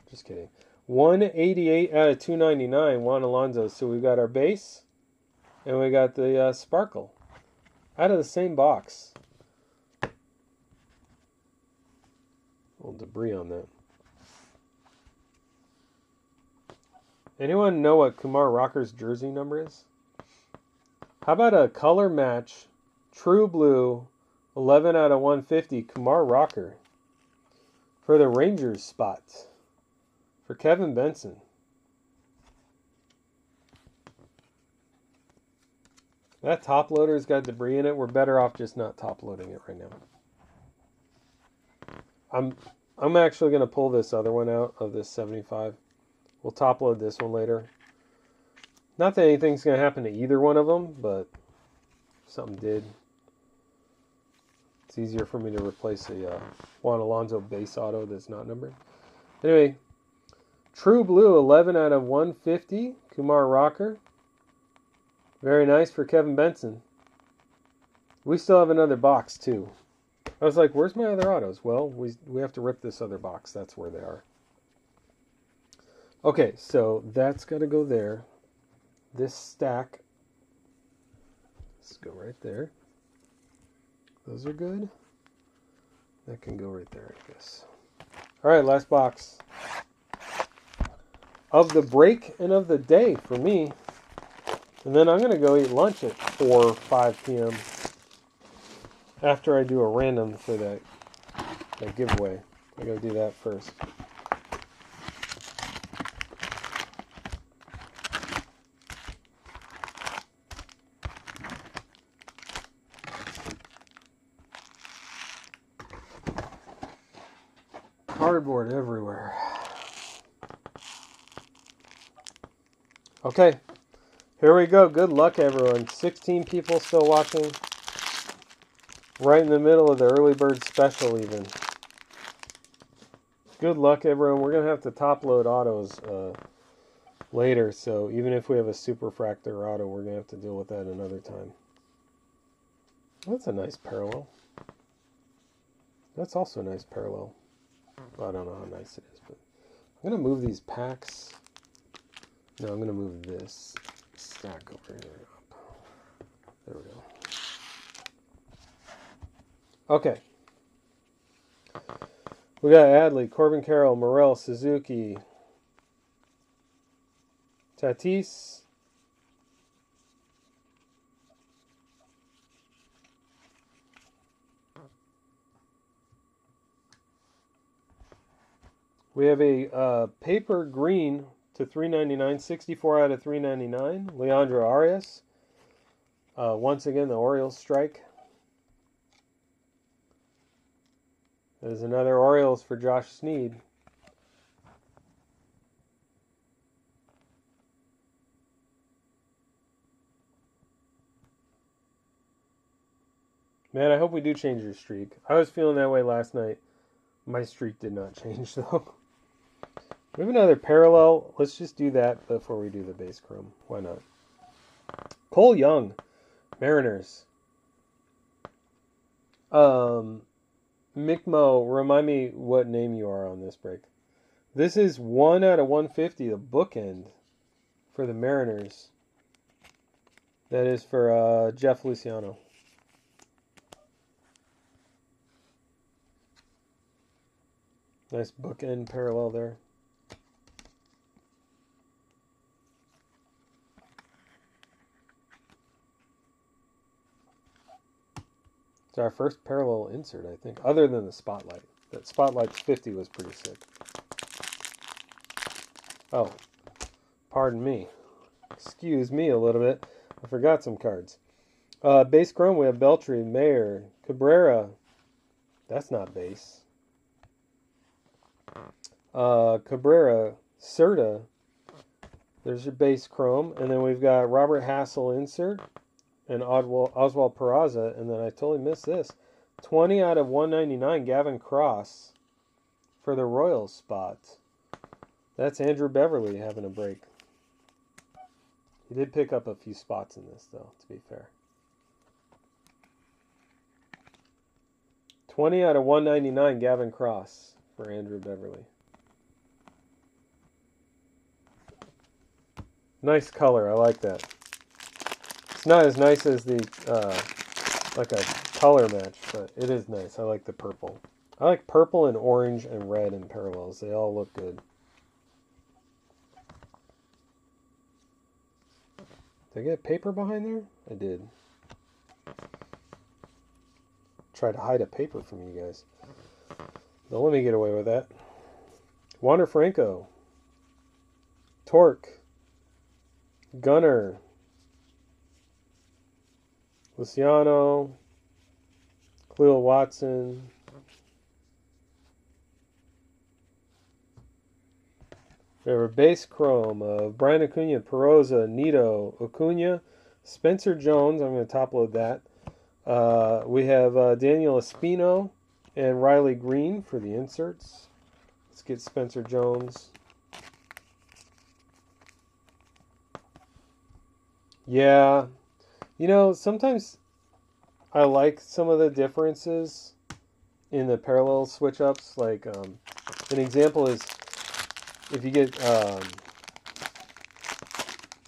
Just kidding. 188 out of 299, Juan Alonso. So we got our base, and we got the sparkle out of the same box. A little debris on that. Anyone know what Kumar Rocker's jersey number is? How about a color match, true blue, 11 out of 150, Kumar Rocker for the Rangers spot for Kevin Benson. That top loader's got debris in it. We're better off just not top loading it right now. I'm actually going to pull this other one out of this 75. We'll top load this one later. Not that anything's going to happen to either one of them, but something did. It's easier for me to replace a Juan Alonso base auto that's not numbered. Anyway, true blue, 11 out of 150, Kumar Rocker. Very nice for Kevin Benson. We still have another box, too. I was like, where's my other autos? Well, we have to rip this other box. That's where they are. Okay, so that's got to go there. This stack, let's go right there. Those are good. That can go right there, I guess. All right, last box of the break and of the day for me. And then I'm going to go eat lunch at 4 or 5 p.m. after I do a random for that giveaway. I got to do that first. Cardboard everywhere. Okay, here we go. Good luck, everyone. 16 people still watching. Right in the middle of the early bird special, even. Good luck, everyone. We're going to have to top load autos later, so even if we have a super fractor auto, we're going to have to deal with that another time. That's a nice parallel. That's also a nice parallel. I don't know how nice it is, but I'm going to move these packs. No, I'm going to move this stack over here up. There we go. Okay. We got Adley, Corbin Carroll, Morel, Suzuki, Tatis, we have a paper green to 399, 64 out of 399. Leandro Arias. Once again, the Orioles strike. There's another Orioles for Josh Sneed. Man, I hope we do change your streak. I was feeling that way last night. My streak did not change, though. We have another parallel. Let's just do that before we do the base chrome. Why not? Cole Young, Mariners. Mick Mo, remind me what name you are on this break. This is 1 out of 150, the bookend for the Mariners. That is for Jeff Luciano. Nice bookend parallel there. It's our first parallel insert, I think, other than the Spotlight. That Spotlight's 50 was pretty sick. Oh, pardon me. Excuse me a little bit. I forgot some cards. Base Chrome, we have Beltry, Mayer, Cabrera. That's not base. Cabrera, Serta. There's your base Chrome. And then we've got Robert Hassel insert and Oswald Peraza. And then I totally missed this. 20 out of 199, Gavin Cross for the Royals spot. That's Andrew Beverly having a break. He did pick up a few spots in this, though, to be fair. 20 out of 199, Gavin Cross for Andrew Beverly. Nice color. I like that. It's not as nice as the like a color match, but it is nice. I like the purple. I like purple and orange and red in parallels. They all look good. Did I get paper behind there? I did. Try to hide a paper from you guys. Don't let me get away with that. Wander Franco. Torque. Gunner. Luciano. Khalil Watson. We have a base chrome of Brian Acuna, Peroza, Nito, Acuna, Spencer Jones. I'm going to top load that. We have Daniel Espino and Riley Green for the inserts. Let's get Spencer Jones. Yeah, you know, sometimes I like some of the differences in the parallel switch ups. Like an example is if you get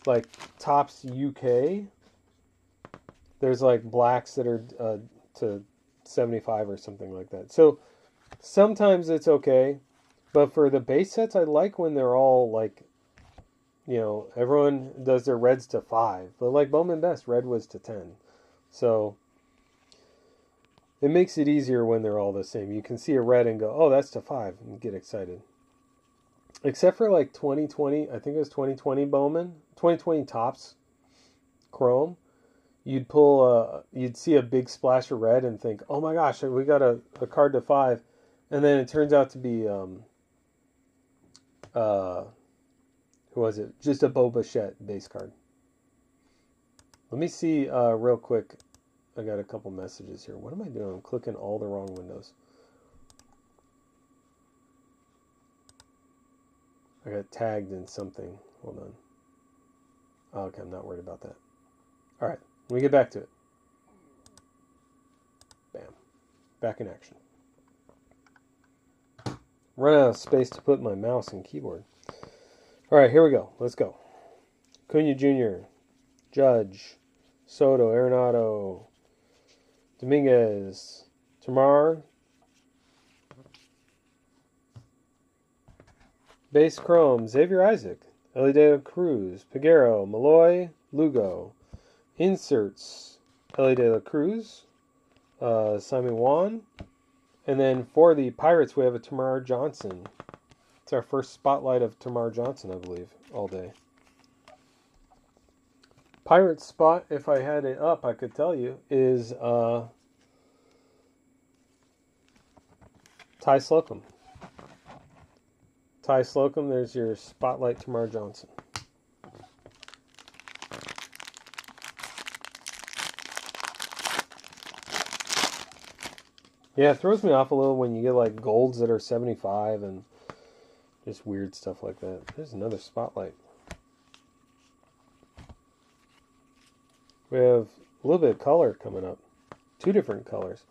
like Topps UK, there's like blacks that are to 75 or something like that. So sometimes it's okay, but for the base sets, I like when they're all like, you know, everyone does their reds to 5, but like Bowman Best, red was to 10. So it makes it easier when they're all the same. You can see a red and go, oh, that's to 5, and get excited. Except for like 2020, I think it was 2020 Bowman, 2020 Topps Chrome. You'd pull you'd see a big splash of red and think, oh my gosh, we got a card to 5. And then it turns out to be, who was it? Just a Bo Bichette base card. Let me see real quick. I got a couple messages here. What am I doing? I'm clicking all the wrong windows. I got tagged in something. Hold on. Oh, okay, I'm not worried about that. All right, let me get back to it. Bam. Back in action. Run out of space to put my mouse and keyboard. All right, here we go. Let's go. Cunha Jr., Judge, Soto, Arenado, Dominguez, Tamar, base chrome, Xavier Isaac, Ellie De La Cruz, Peguero, Malloy, Lugo. Inserts, Ellie De La Cruz, Simon Juan. And then for the Pirates, we have a Tamar Johnson. It's our first spotlight of Tamar Johnson, I believe, all day. Pirates spot, if I had it up, I could tell you, is Ty Slocum. Ty Slocum, there's your spotlight Tamar Johnson. Yeah, it throws me off a little when you get like golds that are 75 and just weird stuff like that. There's another spotlight. We have a little bit of color coming up. 2 different colors.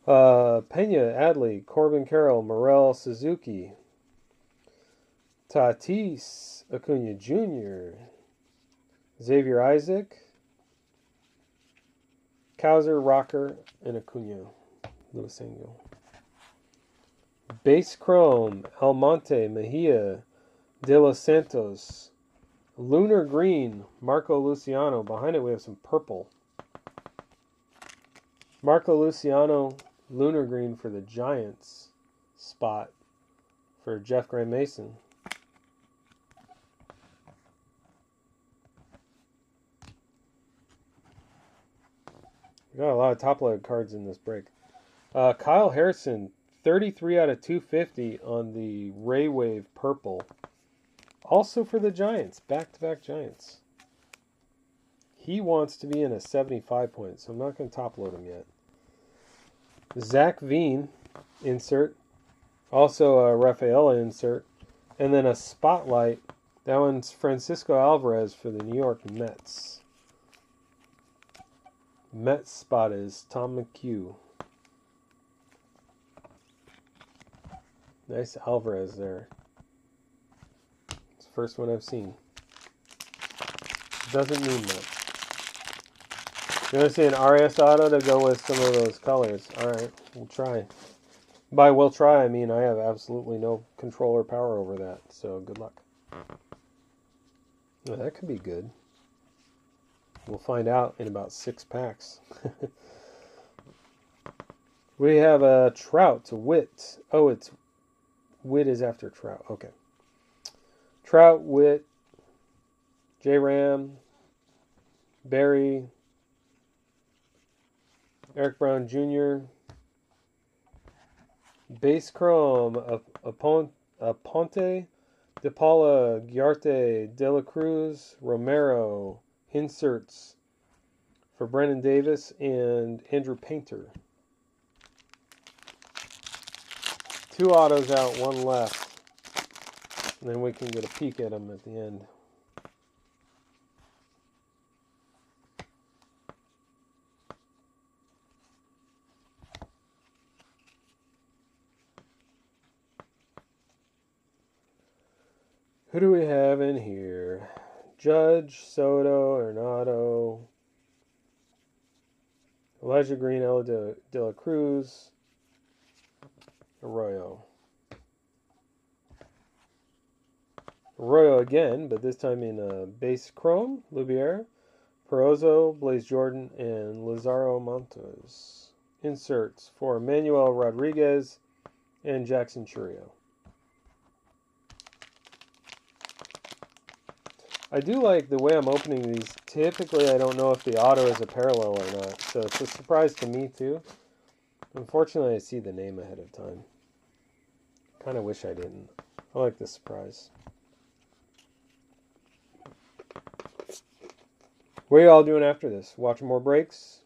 Pena, Adley, Corbin Carroll, Morel, Suzuki, Tatis, Acuna Jr., Xavier Isaac, Cowser, Rocker, and Acuna. Luis Angel. Base Chrome, Almonte, Mejia, De Los Santos, Lunar Green, Marco Luciano. Behind it we have some purple. Marco Luciano, Lunar Green for the Giants spot for Jeff Graham Mason. We got a lot of top-loaded cards in this break. Kyle Harrison, 33 out of 250 on the Ray Wave Purple. Also for the Giants, back-to-back Giants. He wants to be in a 75 point, so I'm not going to top-load him yet. Zach Veen, insert. Also a Rafaela insert. And then a Spotlight. That one's Francisco Alvarez for the New York Mets. Mets spot is Tom McHugh. Nice Alvarez there. It's the first one I've seen. Doesn't mean much. You want to see an RS auto to go with some of those colors? Alright, we'll try. By we'll try, I mean I have absolutely no control or power over that. So good luck. Oh, that could be good. We'll find out in about 6 packs. We have a Trout, Witt. Oh, it's Witt is after Trout. Okay. Trout, Witt, J-Ram, Barry, Eric Brown Jr., Base Chrome, Aponte, De Paula, Giarte, De La Cruz, Romero, inserts for Brennan Davis and Andrew Painter. 2 autos out, 1 left. And then we can get a peek at them at the end. Who do we have in here? Judge, Soto, Arenado, Elijah Green, Ella De La Cruz, Arroyo. Arroyo again, but this time in a base chrome, Lubiera, Perozzo, Blaze Jordan, and Lazaro Montes. Inserts for Manuel Rodriguez and Jackson Churio. I do like the way I'm opening these. Typically, I don't know if the auto is a parallel or not, so it's a surprise to me too. Unfortunately, I see the name ahead of time. Kind of wish I didn't. I like the surprise. What are you all doing after this? Watching more breaks?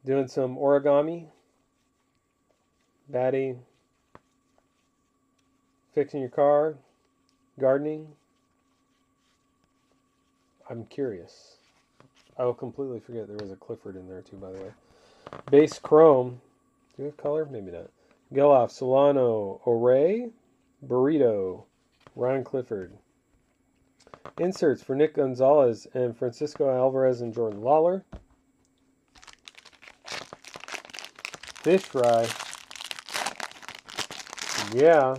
Doing some origami? Batty? Fixing your car? Gardening? I'm curious. I will completely forget there was a Clifford in there too, by the way. Base Chrome. Do you have color? Maybe not. Geloff, Solano, Oray, Burrito, Ryan Clifford. Inserts for Nick Gonzalez and Francisco Alvarez and Jordan Lawler. Fish fry. Yeah.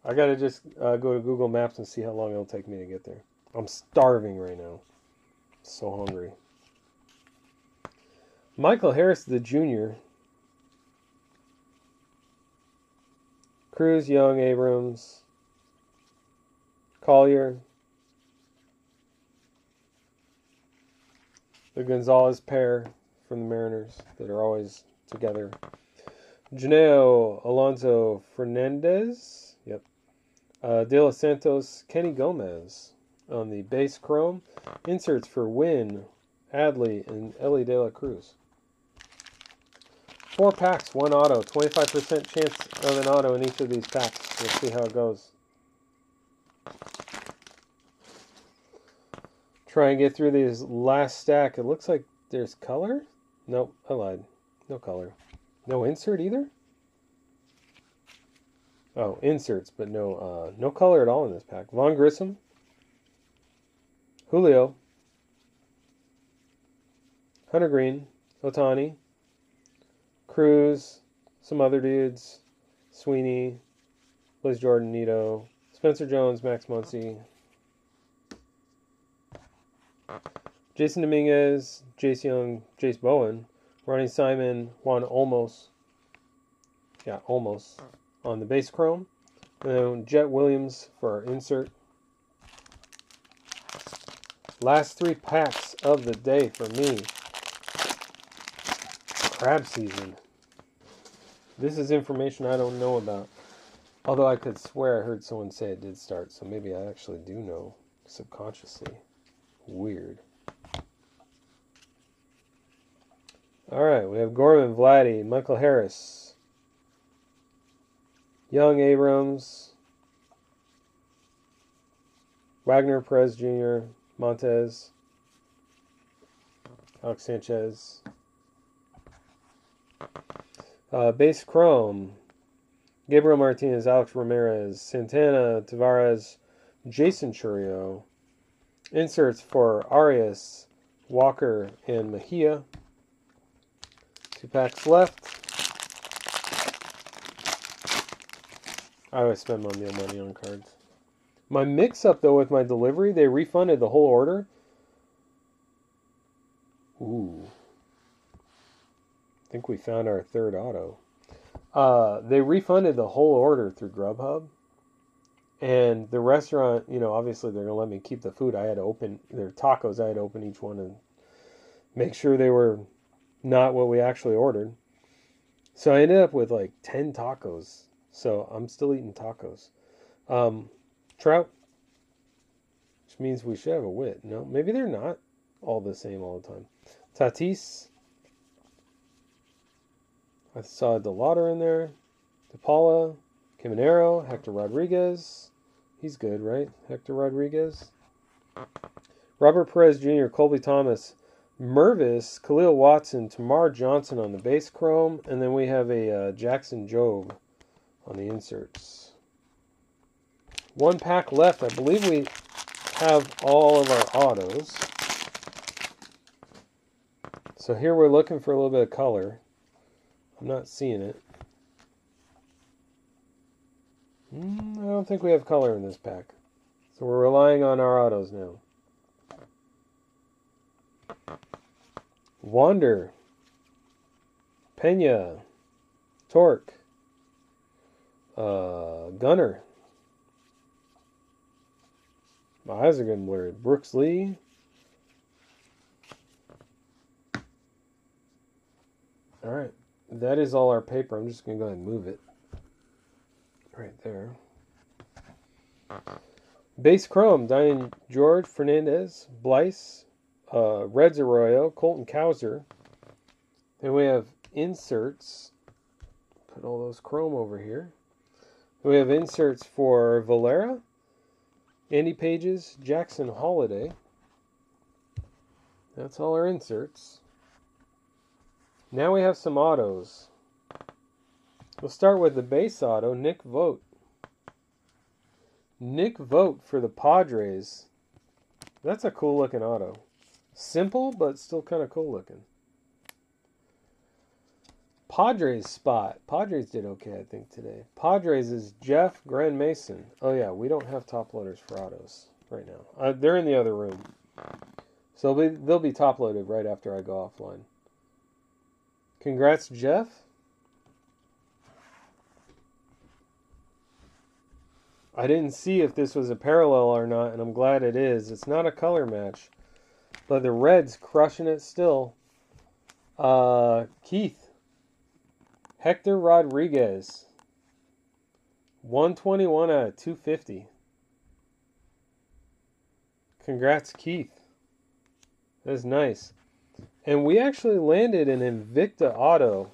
I gotta just go to Google Maps and see how long it'll take me to get there. I'm starving right now. So hungry. Michael Harris, the junior. Cruz, Young, Abrams, Collier. The Gonzalez pair from the Mariners that are always together. Janeo, Alonso, Fernandez. Yep. De Los Santos, Kenny Gomez on the base chrome. Inserts for Wynn, Adley, and Ellie De La Cruz. 4 packs, 1 auto. 25% chance of an auto in each of these packs. We'll see how it goes. Try and get through these last stack. It looks like there's color. Nope, I lied. No color. No insert either? Oh, inserts, but no color at all in this pack. Vaughn Grissom, Julio, Hunter Green, Otani, Cruz, some other dudes, Sweeney, Blaze Jordan, Nito, Spencer Jones, Max Muncy, Jason Dominguez, Jace Young, Jace Bowen, Ronnie Simon, Juan Olmos. Yeah, Olmos on the base chrome. And then Jet Williams for our insert. Last 3 packs of the day for me. Crab season. This is information I don't know about. Although I could swear I heard someone say it did start, so maybe I actually do know subconsciously. Weird. Alright, we have Gorman, Vladdy, Michael Harris, Young, Abrams, Wagner, Perez Jr., Montez, Alex Sanchez. Base Chrome, Gabriel Martinez, Alex Ramirez, Santana, Tavares, Jason Churio. Inserts for Arias, Walker, and Mejia. 2 packs left. I always spend my meal money on cards. My mix-up, though, with my delivery, they refunded the whole order. Ooh. I think we found our 3rd auto. They refunded the whole order through Grubhub. And the restaurant, you know, obviously they're going to let me keep the food. I had to open their tacos. I had to open each one and make sure they were not what we actually ordered. So I ended up with like 10 tacos. So I'm still eating tacos. Trout, which means we should have a wit. No, maybe they're not all the same all the time. Tatis. I saw DeLauder in there. DePaula, Caminero, Hector Rodriguez. He's good, right? Hector Rodriguez. Robert Perez Jr., Colby Thomas, Mervis, Khalil Watson, Tamar Johnson on the base chrome. And then we have a Jackson Jobe on the inserts. 1 pack left. I believe we have all of our autos. So here we're looking for a little bit of color. I'm not seeing it. I don't think we have color in this pack. So we're relying on our autos now. Wander. Pena. Torque. Gunner. My eyes are getting blurred. Brooks Lee. Alright. That is all our paper. I'm just going to go ahead and move it. Right there. Base Chrome. Diane George. Fernandez. Blyce. Reds Arroyo. Colton Cowser. Then we have inserts. Put all those chrome over here. We have inserts for Valera. Andy Pages, Jackson Holiday. That's all our inserts. Now we have some autos. We'll start with the base auto, Nick Vogt. Nick Vogt for the Padres. That's a cool looking auto. Simple, but still kind of cool looking. Padres spot. Padres did okay, I think, today. Padres is Jeff Grand Mason. Oh, yeah, we don't have top loaders for autos right now. They're in the other room. So they'll be top loaded right after I go offline. Congrats, Jeff. I didn't see if this was a parallel or not, and I'm glad it is. It's not a color match, but the Reds crushing it still. Keith. Hector Rodriguez. 121 out of 250. Congrats, Keith. That's nice. And we actually landed an Invicta auto.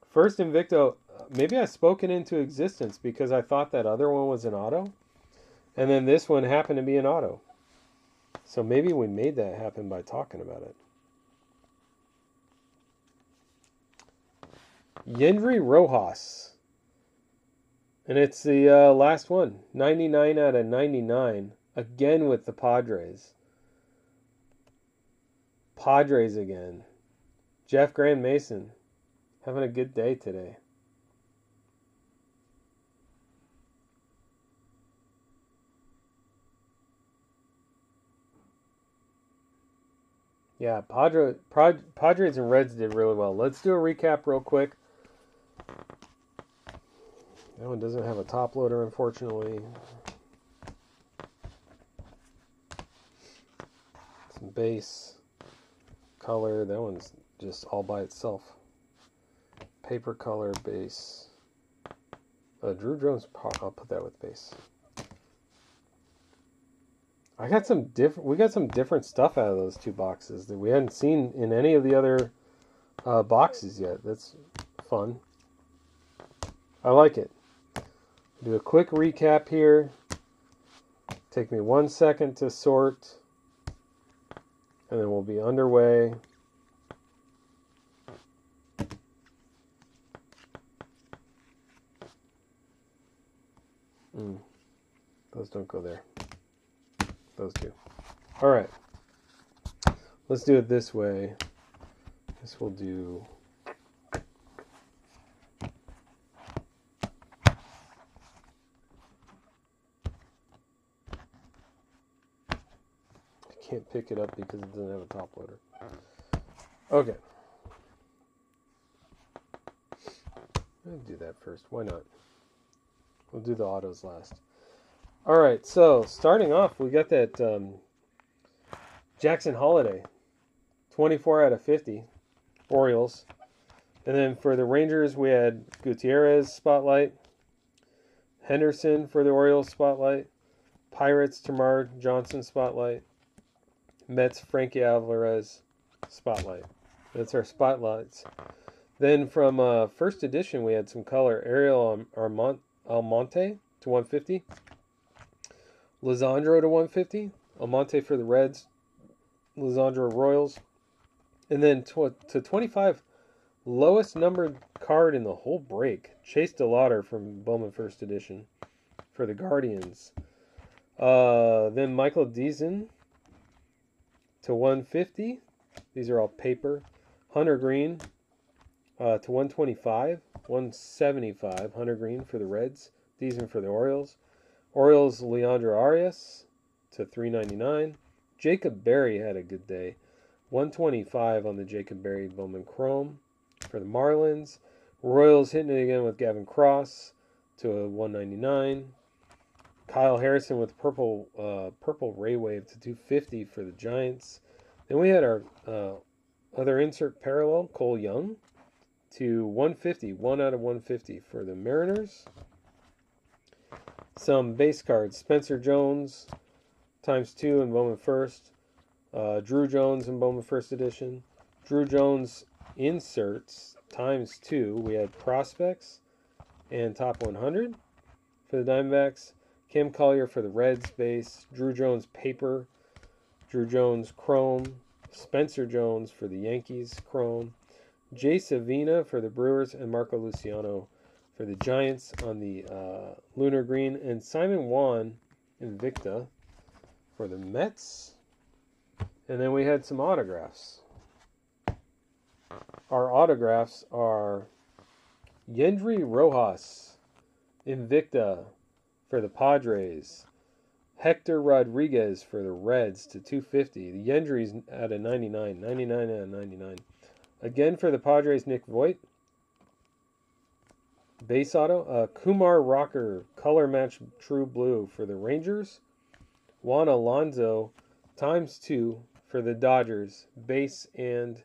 First Invicta, maybe I spoke it into existence because I thought that other one was an auto. And then this one happened to be an auto. So maybe we made that happen by talking about it. Yendry Rojas. And it's the last one. 99 out of 99. Again with the Padres. Padres again. Jeff Grand Mason. Having a good day today. Yeah, Padres and Reds did really well. Let's do a recap real quick. That one doesn't have a top loader, unfortunately. Some base, color. That one's just all by itself. Paper, color, base. Drew Jones. I'll put that with base. I got some different. We got some different stuff out of those two boxes that we hadn't seen in any of the other boxes yet. That's fun. I like it. Do a quick recap here. Take me 1 second to sort, and then we'll be underway. Those don't go there. Those two. All right. Let's do it this way. This will do. I can't pick it up because it doesn't have a top loader. Okay. I'll do that first. Why not? We'll do the autos last. All right, so starting off, we got that Jackson Holiday, 24 out of 50, Orioles. And then for the Rangers, we had Gutierrez spotlight, Henderson for the Orioles spotlight, Pirates, Tamar Johnson spotlight, Mets, Frankie Alvarez spotlight. That's our spotlights. Then from first edition, we had some color. Ariel Almonte to 150. Lisandro to 150. Almonte for the Reds. Lisandro Royals. And then to 25, lowest numbered card in the whole break. Chase DeLauder from Bowman first edition for the Guardians. Then Michael Deason to 150. These are all paper. Hunter Green to 125. 175. Hunter Green for the Reds. Deason for the Orioles. Orioles, Leandro Arias to 399. Jacob Berry had a good day. 125 on the Jacob Berry Bowman Chrome for the Marlins. Royals hitting it again with Gavin Cross to a 199. Kyle Harrison with purple Ray Wave to 250 for the Giants. Then we had our other insert parallel, Cole Young to 150, 1 out of 150 for the Mariners. Some base cards, Spencer Jones ×2 in Bowman First. Drew Jones in Bowman First Edition. Drew Jones inserts ×2. We had prospects and top 100 for the Diamondbacks. Kim Collier for the Reds base. Drew Jones paper. Drew Jones chrome. Spencer Jones for the Yankees chrome. Jay Savina for the Brewers, and Marco Luciano for the Giants on the lunar green, and Simon Wan Invicta for the Mets. And then we had some autographs. Our autographs are Yendry Rojas Invicta for the Padres. Hector Rodriguez for the Reds to 250. The Yendry's at a 99. 99 out of 99. Again for the Padres, Nick Voigt. Base auto. Kumar Rocker, color match true blue for the Rangers. Juan Alonso ×2 for the Dodgers. Base and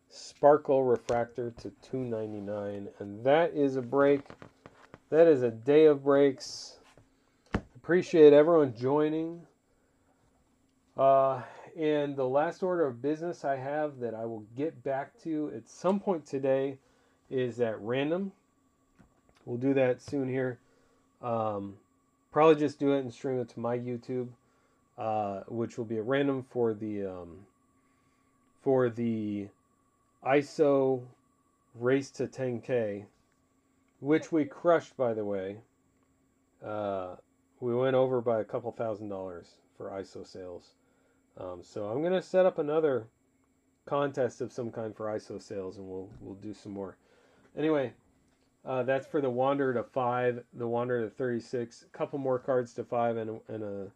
sparkle refractor to 299. And that is a break. That is a day of breaks. Appreciate everyone joining. And the last order of business I have that I will get back to at some point today is at random. We'll do that soon here. Probably just do it and stream it to my YouTube, which will be a random for the ISO race to 10K, which we crushed, by the way. We went over by a couple $1,000 for ISO sales. So I'm going to set up another contest of some kind for ISO sales, and we'll do some more. Anyway, that's for the Wanderer to 5, the Wanderer to 36, a couple more cards to 5, and a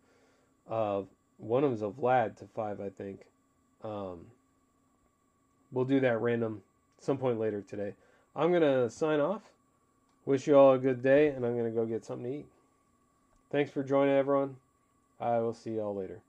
one of them's a Vlad to 5, I think. we'll do that random some point later today. I'm going to sign off. Wish you all a good day, and I'm going to go get something to eat. Thanks for joining, everyone. I will see you all later.